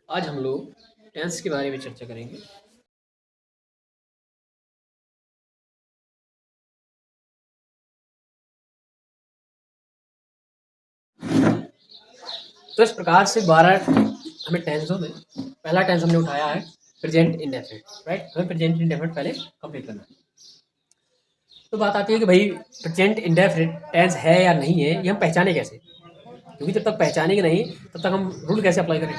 आज हम लोग टेंस के बारे में चर्चा करेंगे। तो इस प्रकार से 12 हमें टेंसों में पहला टेंस हमने उठाया है प्रेजेंट इंडेफिनिट, राइट। हमें प्रेजेंट इंडेफिनिट पहले कंप्लीट करना है। तो बात आती है कि भाई प्रेजेंट इंडेफिनिट टेंस है या नहीं है, ये हम पहचाने कैसे? क्योंकि जब तक पहचानेंगे नहीं तब तक हम रूल कैसे अप्लाई करें?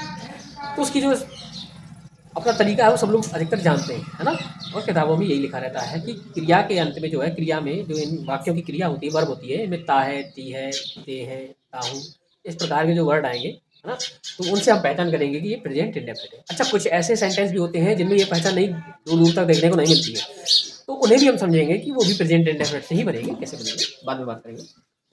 तो उसकी जो अपना तरीका है वो सब लोग अधिकतर जानते हैं, है ना। और किताबों में यही लिखा रहता है कि क्रिया के अंत में जो है, क्रिया में जो इन वाक्यों की क्रिया होती है, वर्ब होती है, इनमें ता है, ती है, ते है, ताहू, इस प्रकार के जो वर्ड आएंगे, है ना, तो उनसे हम पहचान करेंगे कि ये प्रेजेंट इंडेफिनिट है। अच्छा, कुछ ऐसे सेंटेंस भी होते हैं जिनमें ये पहचान नहीं दूर दूर तक देखने को नहीं मिलती है, तो उन्हें भी हम समझेंगे कि वो भी प्रेजेंट इंडेफिनिट से ही बनेंगे। कैसे बनेंगे बाद में बात करेंगे।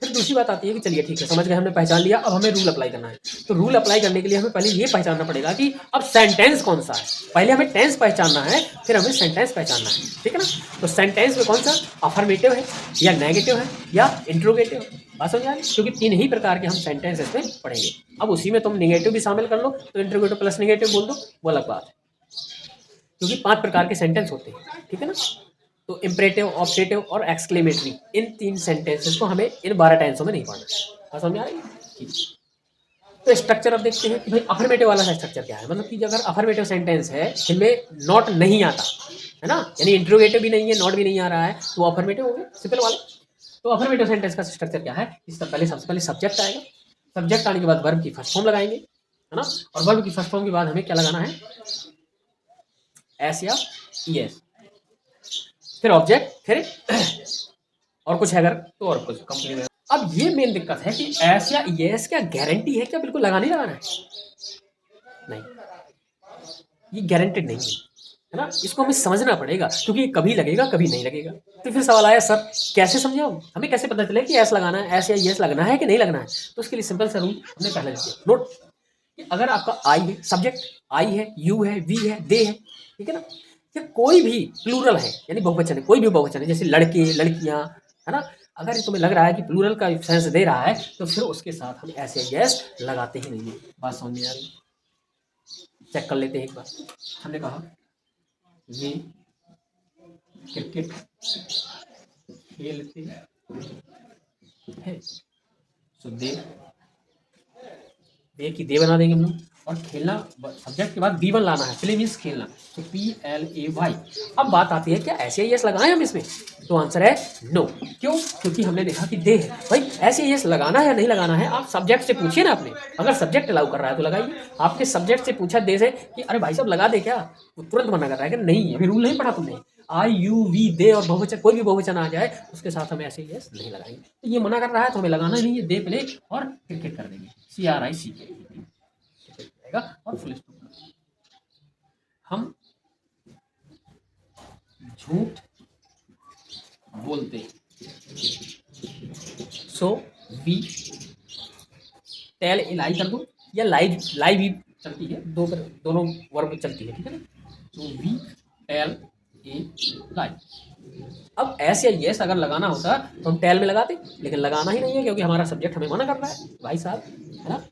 फिर दूसरी बात आती है कि चलिए ठीक है, समझ गए, हमने पहचान लिया, अब हमें रूल अप्लाई करना है। तो रूल अप्लाई करने के लिए हमें पहले ये पहचानना पड़ेगा कि अब सेंटेंस कौन सा है। पहले हमें टेंस पहचानना है, फिर हमें सेंटेंस पहचानना है, ठीक है ना। तो सेंटेंस में कौन सा अफर्मेटिव है या नेगेटिव है या इंट्रोगेटिव है, बात समझ आ रही? क्योंकि 3 ही प्रकार के हम सेंटेंस इसमें पढ़ेंगे। अब उसी में तुम निगेटिव भी शामिल कर लो, तो इंट्रोगेटिव प्लस निगेटिव बोल दो, वो अलग बात है। क्योंकि 5 प्रकार के सेंटेंस होते हैं, ठीक है ना। तो इम्परेटिव, ऑब्जेक्टिव और एक्सक्लेमेटरी, इन 3 सेंटेंसेस को हमें इन 12 टेंसों में नहीं पढ़ना है। बात समझ में आ रही है? ठीक। तो स्ट्रक्चर अब देखते हैं कि भाई अफर्मेटिव वाला स्ट्रक्चर क्या है। मतलब कि अगर अफर्मेटिव सेंटेंस है जिनमें नॉट नहीं आता, है ना, यानी इंट्रोगेटिव भी नहीं है, नॉट भी नहीं आ रहा है, तो वो अफर्मेटिव हो गया, सिंपल वाला। तो अफर्मेटिव सेंटेंस का स्ट्रक्चर क्या है? इससे पहले सबसे पहले सब्जेक्ट आएगा। सब्जेक्ट आने के बाद वर्ब की फर्स्ट फॉर्म लगाएंगे, है ना। और वर्ब की फर्स्ट फॉर्म के बाद हमें क्या लगाना है? एस या ई एस, फिर ऑब्जेक्ट, फिर और कुछ है अगर तो और कुछ कंपनी में। अब ये मेन दिक्कत है कि एस या यस क्या गारंटी है क्या बिल्कुल लगाना ही लगाना है? नहीं, ये गारंटेड नहीं है ना। इसको हमें समझना पड़ेगा, क्योंकि ये कभी लगेगा कभी नहीं लगेगा। तो फिर सवाल आया, सर कैसे समझे हम? हमें कैसे पता चले कि एस लगाना है, एस या यस लगना है कि नहीं लगना है? तो उसके लिए सिंपल सा रूल हमने पहले लिख दिया, नोट। कि अगर आपका आई है, सब्जेक्ट आई है, यू है, वी है, दे है, ठीक है ना, या कोई भी प्लूरल है यानी बहुवचन है, कोई भी बहुवचन है, जैसे लड़के, लड़कियां, है ना, अगर तुम्हें लग रहा है कि प्लूरल का सेंस दे रहा है, तो फिर उसके साथ हम ऐसे यस लगाते ही नहीं है। बात समझ में आ रही? चेक कर लेते हैं एक बार। हमने कहा वे क्रिकेट खेलते हैं, सो दे की दे बना देंगे हम लोग। और खेलना सब्जेक्ट के बाद बी वन लाना है, प्ले मीन्स खेलना, तो PLAY। अब बात आती है क्या ऐसे यस लगाएं हम इसमें? तो आंसर है नो। क्यों? क्योंकि हमने देखा कि दे है। भाई ऐसे यस लगाना है या नहीं लगाना है, आप सब्जेक्ट से पूछिए ना अपने। अगर सब्जेक्ट अलाउ कर रहा है तो लगाइए। आपने सब्जेक्ट से पूछा दे से कि अरे भाई साहब लगा दे क्या, वो तुरंत मना कर रहा है कि नहीं, अभी रूल नहीं पढ़ा तुमने। आई यू वी दे और बहुवचन, कोई भी बहुवचन आ जाए उसके साथ हम ऐसे यस नहीं लगाएंगे। तो ये मना कर रहा है तो हमें लगाना ही नहीं है, दे प्ले और क्रिकेट कर देंगे, CRIC और फुल स्टॉप। हम झूठ बोलते हैं, सो वी टेल ए लाई कर दो, या लाई लाई भी चलती है, दोनों वर्ब चलती है, ठीक है ना। तो वी टेल ए लाई। अब ऐसे यस अगर लगाना होता तो हम टेल में लगाते, लेकिन लगाना ही नहीं है क्योंकि हमारा सब्जेक्ट हमें मना कर रहा है भाई साहब, है ना,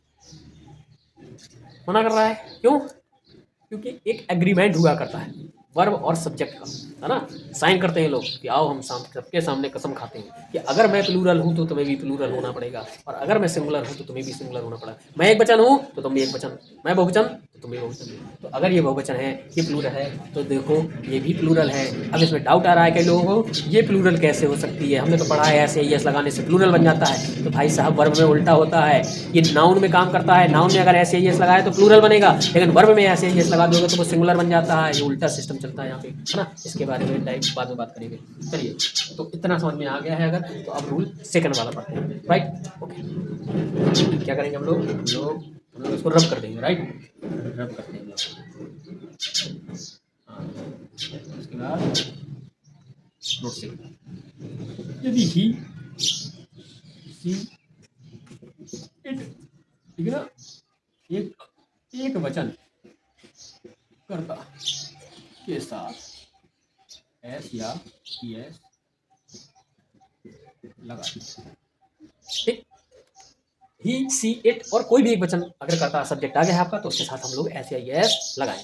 मना कर रहा है। क्यों? क्योंकि एक एग्रीमेंट हुआ करता है वर्ब और सब्जेक्ट का, है ना। साइन करते हैं लोग कि आओ हम सबके सामने कसम खाते हैं कि अगर मैं प्लूरल हूं तो तुम्हें भी प्लूरल होना पड़ेगा, और अगर मैं सिंगुलर हूं तो तुम्हें भी सिंगुलर होना पड़ेगा। मैं एक वचन हूं तो तुम भी एक वचन, मैं बहुवचन तो तुम भी बहुवचन। तो अगर ये बहुवचन है, ये प्लूरल है, तो देखो ये भी प्लूरल है। अब इसमें डाउट आ रहा है कई लोगों को, ये प्लूरल कैसे हो सकती है, हमने तो पढ़ा है ऐसे यस लगाने से प्लूरल बन जाता है। तो भाई साहब वर्ब में उल्टा होता है, ये नाउन में काम करता है। नाउन में अगर ऐसे यस लगाए तो प्लूरल बनेगा, लेकिन वर्ब में ऐसे यस लगा दोगे तो वो सिंगुलर बन जाता है। ये उल्टा सिस्टम चलता है यहाँ पे, है ना। इसके बारे में डायरेक्ट बाद में बात करेंगे। चलिए, तो इतना समझ में आ गया है अगर, तो अब रूल सेकंड वाला पढ़ते हैं, राइट। ओके, क्या करेंगे हम लोग इसको रब कर देंगे, राइट। रब करते हैं हम लोग। हाँ, उसके बाद नोट से यदि ही सी इट, ठीक है ना, एक एक वचन कर्ता के साथ एस या एस, लगा, ठीक। ही सी इट और कोई भी एक वचन अगर करता सब्जेक्ट आ गया है आपका तो उसके साथ हम लोग एस या एस लगाएं।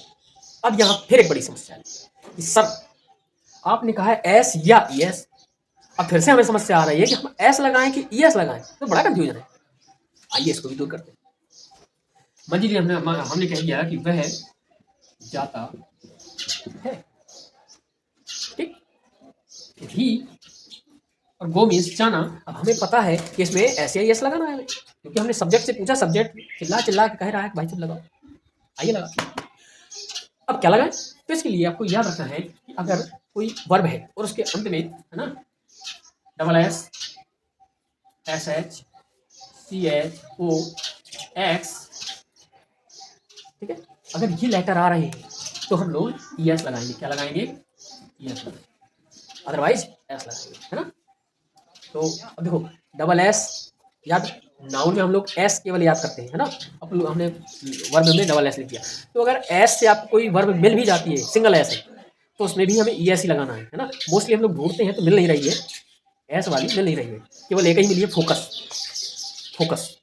अब यहाँ फिर एक बड़ी समस्या है कि सर आपने कहा है एस या एस, अब फिर से हमें समस्या आ रही है कि हम एस लगाएं कि ईएस लगाएं, तो बड़ा कंफ्यूजन है। आइए इसको भी दूर करते हैं। मान लीजिए हमने कह दिया कि वह जाता है, ठीक, ही और गो मीन्स जाना। अब हमें पता है कि इसमें एस या एस लगाना है क्योंकि हमने सब्जेक्ट से पूछा, सब्जेक्ट चिल्ला चिल्ला के कह रहा है कि भाई सब लगाओ, आइए लगा। अब क्या लगाएं? तो इसके लिए आपको याद रखना है कि अगर कोई वर्ब है और उसके अंत में है ना double S, S H, C H O X, ठीक है, अगर ये लेटर आ रहे हैं तो हम लोग ई एस लगाएंगे। क्या लगाएंगे? ई एस लगाएंगे, अदरवाइज एस लगाएंगे, है ना। तो अब देखो डबल एस याद, नाउन में हम लोग एस केवल याद करते हैं, है ना। अब हमने वर्ब में डबल एस लिख दिया, तो अगर एस से आपको कोई वर्ब मिल भी जाती है, सिंगल एस है, तो उसमें भी हमें ई एस ही लगाना है ना। मोस्टली हम लोग ढूंढते हैं तो मिल नहीं रही है, एस वाली मिल नहीं रही है, केवल एक ही मिली है, फोकस। फोकस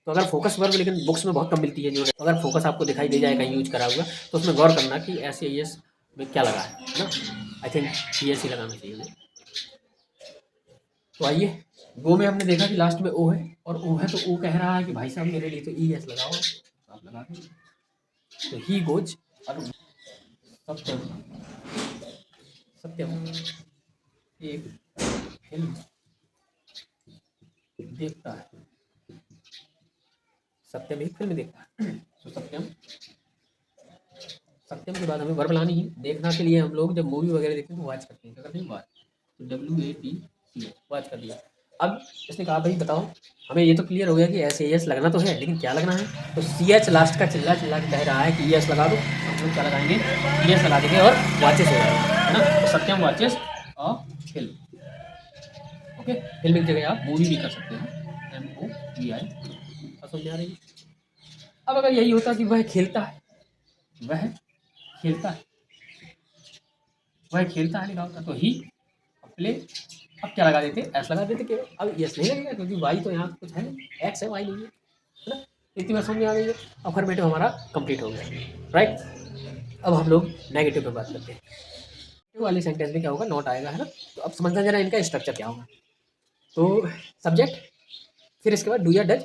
तो अगर फोकस वर्ब लेकिन बुक्स में बहुत कम मिलती है, जो अगर फोकस आपको दिखाई दे जाए कहीं यूज करा हुआ तो उसमें गौर करना कि एस या एस में क्या लगा है ना। आई थिंक ई एस ही लगाना चाहिए हमें। तो आइए, गो में हमने देखा कि लास्ट में ओ है, और ओ है तो ओ कह रहा है कि भाई साहब मेरे लिए तो ई एस लगाओ, तो आप लगा दें। तो ही गोज और सत्यम, सत्यम एक फिल्म देखता है, सत्यम एक फिल्म देखता है। तो सत्यम, सत्यम के बाद हमें वर्ब लानी है। देखना के लिए हम लोग जब मूवी वगैरह देखते हैं तो वॉच करते हैं, क्या करते हैं? वॉच। तो WAT वॉच कर दिया। अब इसने कहा भाई बताओ, हमें ये तो क्लियर हो गया कि एस एस लगना तो है, लेकिन क्या लगना है? तो CH लास्ट का चिल्ला चिल्ला के कह रहा है कि ES लगा दो, तो हम लोग क्या लगाएंगे? ES लगा देंगे और वॉचेस हो जाएगा, है ना। तो सत्यम वॉचेस और फिल्म, ओके। फिल्म की जगह आप मूवी भी कर सकते हैं, MOVI, समझ में आ रही है। अब अगर यही होता कि वह खेलता है, वह खेलता है, वह खेलता है लिखा होता तो ही प्ले, अब क्या लगा देते? एस लगा देते केवल। अब यस नहीं लगेगा क्योंकि वाई तो यहाँ कुछ है नहीं, एक्स है, वाई नहीं है ना। इतनी बात समझ में आ गई है। अफर्मेटिव हमारा कंप्लीट हो गया, राइट। अब हम लोग नेगेटिव पे बात करते हैं। नेगेटिव वाली सेंटेंस में क्या होगा? नॉट आएगा, है ना। तो अब समझना जरा इनका स्ट्रक्चर क्या होगा। तो सब्जेक्ट, फिर इसके बाद डू या डज,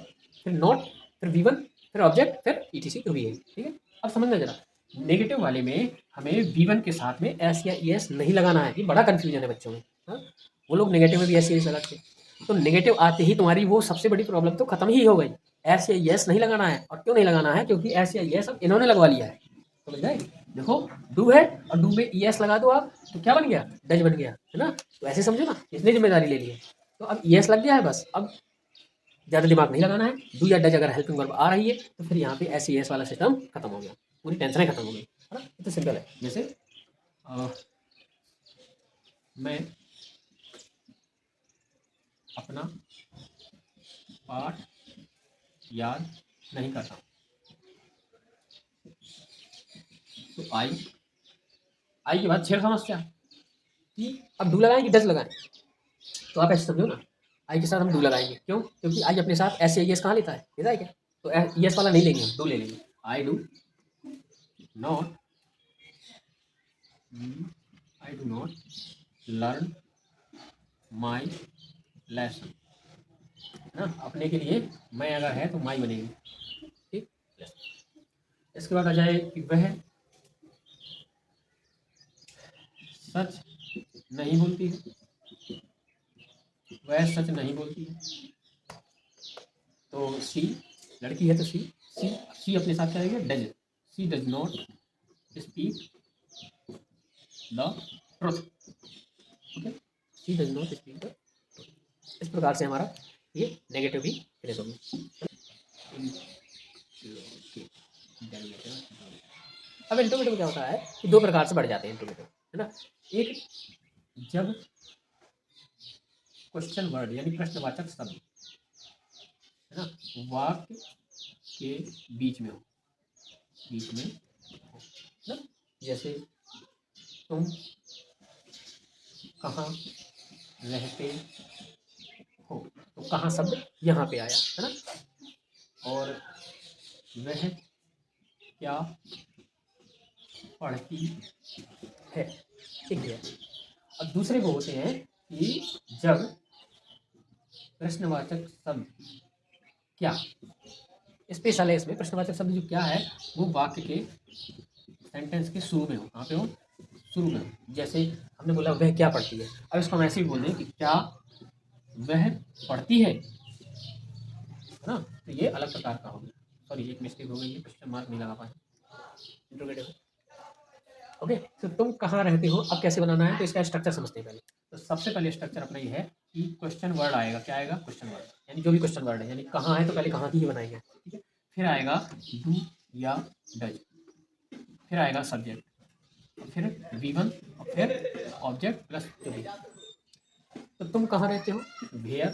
फिर नॉट, फिर वी1, फिर ऑब्जेक्ट, फिर ETC टू बी है, ठीक है। अब समझना जरा, नेगेटिव वाले में हमें वी1 के साथ में एस या ES नहीं लगाना है। ये बड़ा कंफ्यूजन है बच्चों में, हाँ? वो लोग नेगेटिव में भी एस ES लगाते हैं, तो नेगेटिव आते ही तुम्हारी वो सबसे बड़ी प्रॉब्लम तो खत्म ही हो गई। एस या ES नहीं लगाना है, और क्यों नहीं लगाना है? क्योंकि एस या ES अब इन्होंने लगवा लिया है, समझ गए। देखो डू है और डू में ES लगा दो आप, तो क्या बन गया? डज बन गया, है ना। तो ऐसे समझो ना, इसने जिम्मेदारी ले ली है। तो अब ES लग गया है बस, अब ज़्यादा दिमाग नहीं लगाना है। डू या डज अगर हेल्पिंग वर्ब आ रही है तो फिर यहाँ पे एस ES वाला सिस्टम खत्म हो गया, पूरी टेंशन खत्म हो गई, है ना। ये तो सिंपल है। जैसे मैं अपना पाठ याद नहीं करता, तो आई के बाद छेड़ समस्या कि अब डू लगाएं कि डज लगाएं। तो आप ऐसे समझो ना, आई के साथ हम डू लगाएंगे, क्यों? क्योंकि आई अपने साथ एस ES कहाँ लेता है? लेता है क्या? तो ES वाला नहीं लेंगे, हम डू ले लेंगे। I do not, I do not learn my lesson, है ना। अपने के लिए मैं अगर है तो माई बनेगी, ठीक। इसके बाद आ जाए कि वह सच नहीं बोलती है, वह सच नहीं बोलती है। तो सी, लड़की है तो सी अपने साथ क्या रहेगा? Does. She does not speak the truth, okay. She does not speak the, इस प्रकार से हमारा ये नेगेटिव भी फिनिश हो गया। अब इंट्रोगेटिव क्या होता है कि दो प्रकार से बढ़ जाते हैं इंट्रोगेटिव, है ना। एक, जब क्वेश्चन वर्ड यानी प्रश्नवाचक शब्द, है ना, वाक्य के बीच में हो, बीच में हो ना। जैसे तुम कहाँ रहते हो, तो कहाँ शब्द यहाँ पे आया, है ना। और वह क्या पढ़ती है, ठीक है। अब दूसरे वो होते हैं कि जब प्रश्नवाचक शब्द क्या, स्पेशल है इसमें, प्रश्नवाचक शब्द जो क्या है वो वाक्य के सेंटेंस के शुरू में हो। कहाँ पे हो? शुरू में हो। जैसे हमने बोला वह क्या पढ़ती है, अब इसको हम ऐसे ही बोल दें कि क्या वह पढ़ती है ना, तो ये अलग प्रकार का हो गया। सॉरी एक मिस्टेक हो गई है, क्वेश्चन मार्क नहीं लगा पाए, इंट्रोगेटिव। ओके, तो तुम कहाँ रहते हो, अब कैसे बनाना है, तो इसका स्ट्रक्चर समझते हैं पहले। तो सबसे पहले स्ट्रक्चर अपना ये है कि क्वेश्चन वर्ड आएगा। क्या आएगा? क्वेश्चन वर्ड, यानी जो भी क्वेश्चन वर्ड है, यानी कहाँ है तो पहले कहाँ की ही बनाएंगे, ठीक है। फिर आएगा डू या डज, फिर आएगा सब्जेक्ट, फिर V1 और फिर ऑब्जेक्ट प्लस जो भी। तो तुम कहाँ रहते हो, वेयर,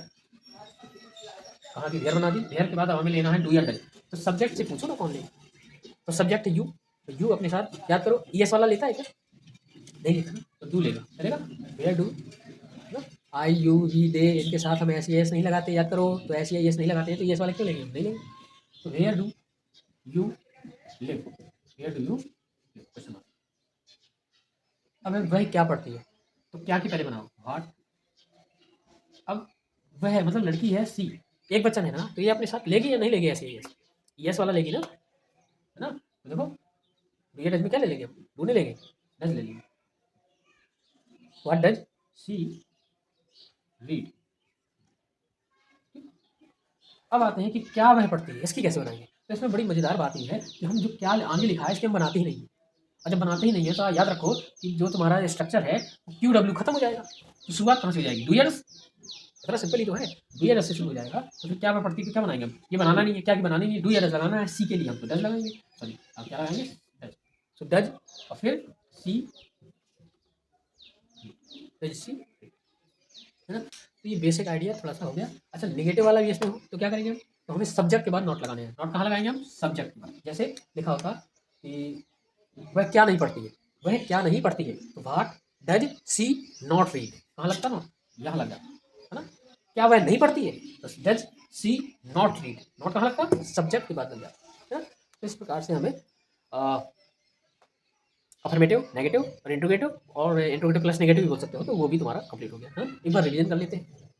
कहाँ की वेयर बना दी। वेयर के बाद अब हमें लेना है डू या डज। तो सब्जेक्ट से पूछो ना कौन ले, तो सब्जेक्ट यू, तो यू अपने साथ याद करो, ES वाला लेता है क्या? नहीं लेता ना, तो डू लेगा, चलेगा। Where do, I you we they, इनके साथ हम ऐसी एस नहीं लगाते, याद करो। तो ऐसी एस नहीं लगाते हैं, तो ES वाले क्यों लेंगे? नहीं लेंगे। तो where do you live, where do you live, question mark. अब वह क्या पढ़ती है, तो क्या की पहले बनाओ व्हाट। अब वह मतलब लड़की है सी, एक बच्चन है ना, तो ये अपने साथ लेगी या नहीं लेगी? ऐसे ES वाला लेगी ना, है ना। तो देखो ये डज में क्या ले लेंगे हम? डू नहीं लेंगे, डज ले लेंगे। What does she read. अब आते हैं कि क्या वह पढ़ती है, इसकी कैसे बनाएंगे। तो इसमें बड़ी मजेदार बात यह है कि हम जो क्या आगे लिखा है इसके हम बनाते ही नहीं है। और जब बनाते ही नहीं है तो याद रखो कि जो तुम्हारा स्ट्रक्चर है QW खत्म हो जाएगा। तो शुरुआत कहाँ से हो जाएगी? डू या डज, इतना सिंपल ही तो है, डू या डज से शुरू हो जाएगा। तो फिर क्या वह पढ़ती है, तो क्या बनाएंगे हम? ये बनाना नहीं है, क्या की बनानी नहीं है, डू या डज लगाना है। सी के लिए हम तो डज लगाएंगे, सॉरी आप क्या लगाएंगे? डज। सो डज और फिर सी, डज सी, है ना। तो ये बेसिक आइडिया थोड़ा सा हो गया। अच्छा नेगेटिव वाला भी इसमें हो तो क्या करेंगे हम? तो हमें सब्जेक्ट के बाद नॉट लगाने हैं। नॉट कहाँ लगाएंगे हम? सब्जेक्ट के बाद। जैसे लिखा होता कि वह क्या नहीं पढ़ती है, वह क्या नहीं पढ़ती है, तो what does she not read, कहाँ लगता ना? यहाँ लग जाता है ना। क्या वह नहीं पढ़ती है, तो does C not read, not कहाँ लगता? सब्जेक्ट के बाद लग जाता है ना। तो इस प्रकार से हमें अफर्मेटिव, नेगेटिव और इंट्रोगेटिव प्लस नेगेटिव भी बोल सकते हो, तो वो भी तुम्हारा कंप्लीट हो गया। हाँ, एक बार रिवीजन कर लेते हैं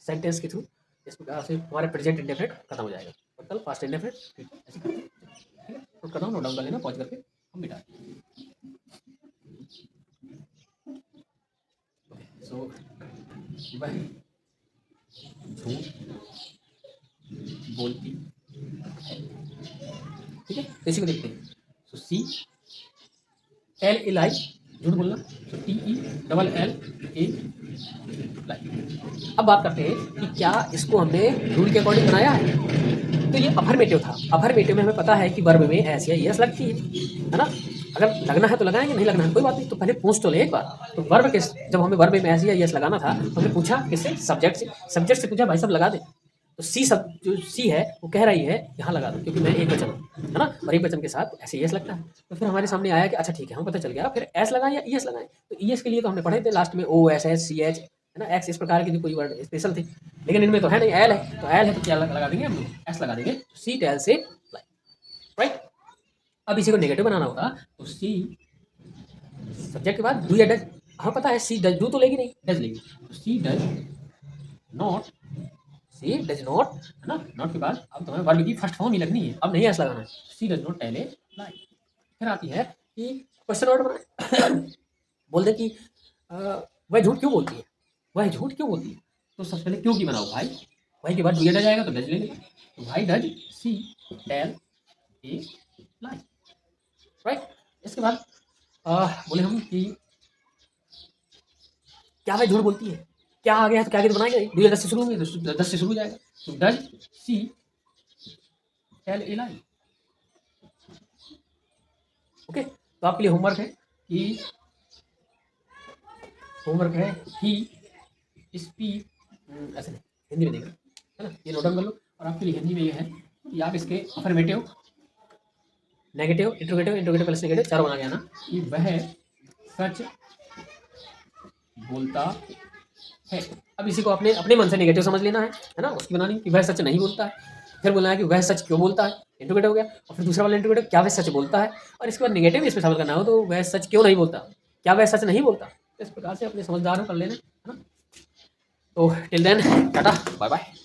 सेंटेंस के थ्रू। इस प्रकार से हमारे प्रेजेंट इंडेफिनिट खत्म हो जाएगा, टोटल पास्ट इंडेफिनिट, ठीक है, ऐसे करते हैं, ठीक है। नोट कर रहा हूँ, नोट डाउन कर लेना, पॉज करके हम मिटा सो वह झूठ बोलती है, ठीक है। तो इसी को देखते हैं। सो सी LLI झूठ बोलना, तो TELLA लाई। अब बात करते हैं कि क्या इसको हमने रूल के अकॉर्डिंग बनाया है। तो ये अफर्मेटिव था। अफर्मेटिव में हमें पता है कि वर्ब में एस या यस लगती है ना। अगर लगना है तो लगाएंगे, नहीं लगना है कोई बात नहीं। तो पहले पूछ तो ले एक बार। तो वर्ब के जब हमें वर्ब में एस या यस लगाना था तो हमने पूछा किससे? सब्जेक्ट से। सब्जेक्ट से पूछा भाई सब लगा दे। तो सी सब जो सी है वो कह रही है यहाँ लगा दो, क्योंकि मैं एक वचन हूँ, है ना। और एक वचन के साथ ऐसे यस लगता है। तो फिर हमारे सामने आया कि अच्छा ठीक है, हम पता चल गया फिर एस लगाएं या ईएस लगाएं। तो ईएस के लिए तो हमने पढ़े थे लास्ट में OSSCH, है ना, एक्स, इस प्रकार के जो कोई वर्ड स्पेशल थे, लेकिन इनमें तो है नहीं, एल है। तो एल है तो क्या लगा देंगे हम लोग? एस लगा देंगे। सी टेल से राइट। अब इसी को नेगेटिव बनाना होगा तो सी सब्जेक्ट के बाद डू या डज। हमें पता है सी डज, डू तो लेगी नहीं, डज लेगी। तो she does not, she does not, है ना। नॉट के बाद अब तुम्हें वर्ब की फर्स्ट फॉर्म ही लगनी है, अब नहीं एस लगाना है। सी डज नॉट टेल ए लाई। फिर आती है कि क्वेश्चन वर्ड बनाए बोल दे कि वह झूठ क्यों बोलती है, वह झूठ क्यों बोलती है। तो सबसे पहले क्यों की बनाओ भाई, भाई के बाद डू या डज आएगा तो डज लेंगे। तो भाई does she tell a lie, right. इसके बाद बोले हम कि क्या वह झूठ बोलती है, क्या आ गया है तो क्या बनाएंगे, डू या 10 से शुरू होंगे तो 10 से शुरू हो जाएगा। तो does she tell a lie. Okay, तो आपके लिए होमवर्क है कि होमवर्क है ही स्पीक, ऐसे नहीं, हिंदी में देखना, है ना। ये नोट डाउन कर लो। और आपके लिए हिंदी में ये है कि आप इसके affirmative, negative, interrogative plus negative चारों बना के आना कि वह सच बोलता है। अब इसी को अपने अपने मन से नेगेटिव समझ लेना है ना, उसकी बनानी कि वह सच नहीं बोलता है। फिर बोलना है कि वह सच क्यों बोलता है, इंट्रोगेटिव हो गया। और फिर दूसरा वाला इंट्रोगेटिव, क्या वह सच बोलता है, और इसके बाद नेगेटिव इस पे शामिल करना हो तो वह सच क्यों नहीं बोलता, क्या वह सच नहीं बोलता। तो इस प्रकार से अपने समझदार हो कर लेना, है ना। तो till then tata bye bye.